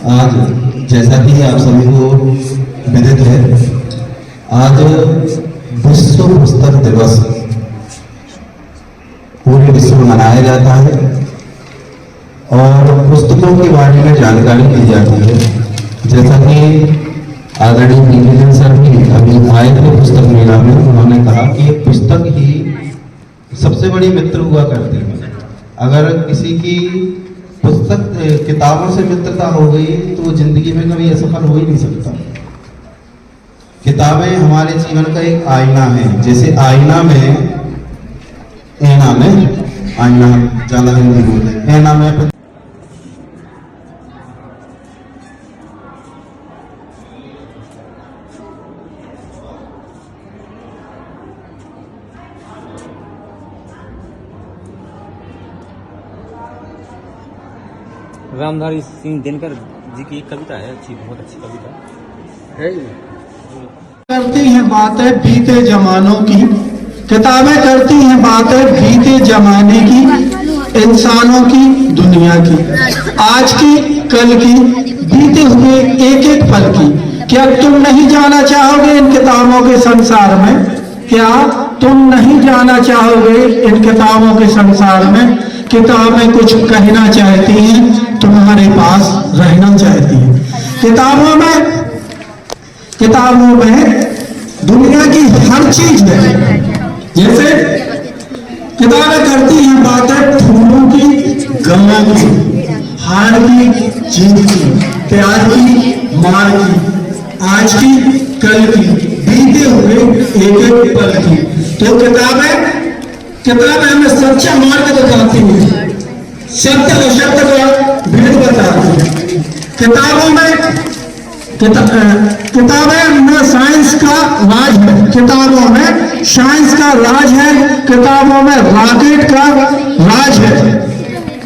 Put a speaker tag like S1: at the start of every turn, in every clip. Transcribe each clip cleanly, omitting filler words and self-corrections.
S1: आज जैसा कि आप सभी को विदित है, आज विश्व पुस्तक दिवस पूरे विश्व में मनाया जाता है और पुस्तकों के बारे में जानकारी दी जाती है। जैसा कि आदरणीय इंजीनियर सर भी अभी आए थे पुस्तक मेला में, उन्होंने कहा कि पुस्तक ही सबसे बड़ी मित्र हुआ करती है। अगर किसी की पुस्तक किताबों से मित्रता हो गई तो जिंदगी में कभी असफल हो ही नहीं सकता। किताबें हमारे जीवन का एक आईना है। जैसे आईना में आईना ज्यादा हिंदी बोलते ऐना में
S2: रामधारी सिंह दिनकर जी की एक कविता है, अच्छी, बहुत अच्छी कविता है।
S3: करती हैं बातें बीते जमानों की, किताबें करती हैं बातें बीते जमाने की, इंसानों की, दुनिया की, आज की, कल की, बीते हुए एक एक पल की। क्या तुम नहीं जाना चाहोगे इन किताबों के संसार में? क्या तुम नहीं जाना चाहोगे इन किताबों के संसार में? किताबें कुछ कहना चाहती हैं, तुम्हारे पास रहना चाहती हैं। किताबों में दुनिया की हर चीज है। जैसे किताबें करती हैं बातें फूलों की, गमों की, हार की, जीत की, प्यार की, मार की, आज की, कल की, बीते हुए एक एक पल की। तो किताबें हमें सच्चा मार्ग दिखाती है, सत्य असत्य का भेद बताती है। किताबें में साइंस का राज है, किताबों में साइंस का राज है, किताबों में रॉकेट का राज है,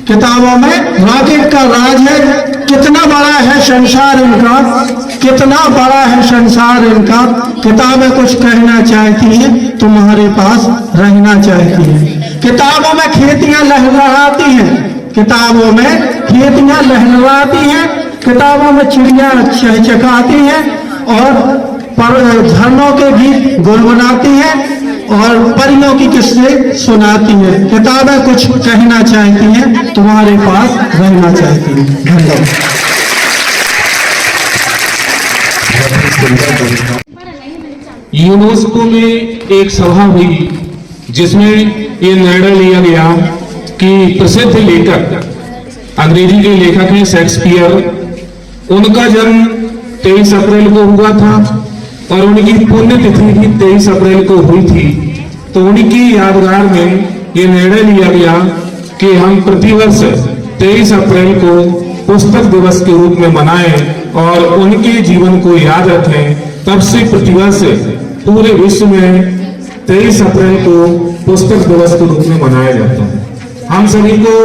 S3: किताबों में रॉकेट का राज है। कितना बड़ा है संसार इनका, कितना बड़ा है संसार इनका। किताबें कुछ कहना चाहती हैं, तुम्हारे पास रहना चाहती हैं। किताबों में खेतियां लहलहाती हैं, किताबों में खेतियां लहलहाती हैं, किताबों में चिड़िया चहचहाती हैं और झरनों के गीत गुनगुनाती हैं और परियों की किस्से सुनाती हैं। किताबें कुछ कहना चाहती हैं, तुम्हारे पास रहना चाहती हैं। धन्यवाद।
S4: यूनेस्को में एक सभा हुई जिसमें ये निर्णय लिया गया कि प्रसिद्ध लेखक, अंग्रेजी के लेखक हैं शेक्सपियर, उनका जन्म 23 अप्रैल को हुआ था और उनकी पुण्यतिथि भी 23 अप्रैल को हुई थी। तो उनकी यादगार में ये निर्णय लिया गया कि हम प्रतिवर्ष 23 अप्रैल को पुस्तक दिवस के रूप में मनाएं और उनके जीवन को याद रखें। तब से प्रतिवर्ष पूरे विश्व में 23 अप्रैल को पुस्तक दिवस के रूप में मनाया जाता है। हम सभी को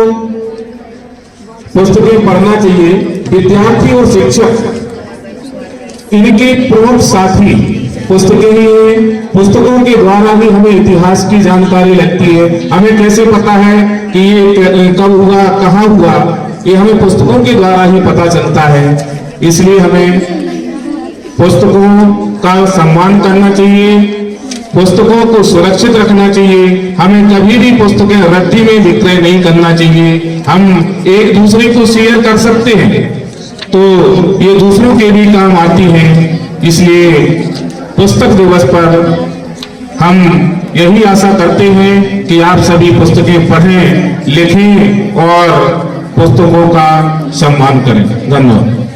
S4: पुस्तकें पढ़ना चाहिए। विद्यार्थी और शिक्षक इनके प्रमुख साथी पुस्तकों के द्वारा ही हमें इतिहास की जानकारी लगती है। हमें कैसे पता है कि ये कब हुआ, कहाँ हुआ, ये हमें पुस्तकों के द्वारा ही पता चलता है। इसलिए हमें पुस्तकों का सम्मान करना चाहिए, पुस्तकों को सुरक्षित रखना चाहिए। हमें कभी भी पुस्तकें रद्दी में विक्रय नहीं करना चाहिए। हम एक दूसरे को शेयर कर सकते हैं तो ये दूसरों के भी काम आती हैं। इसलिए पुस्तक दिवस पर हम यही आशा करते हैं कि आप सभी पुस्तकें पढ़ें, लिखें और पुस्तकों का सम्मान करें। धन्यवाद।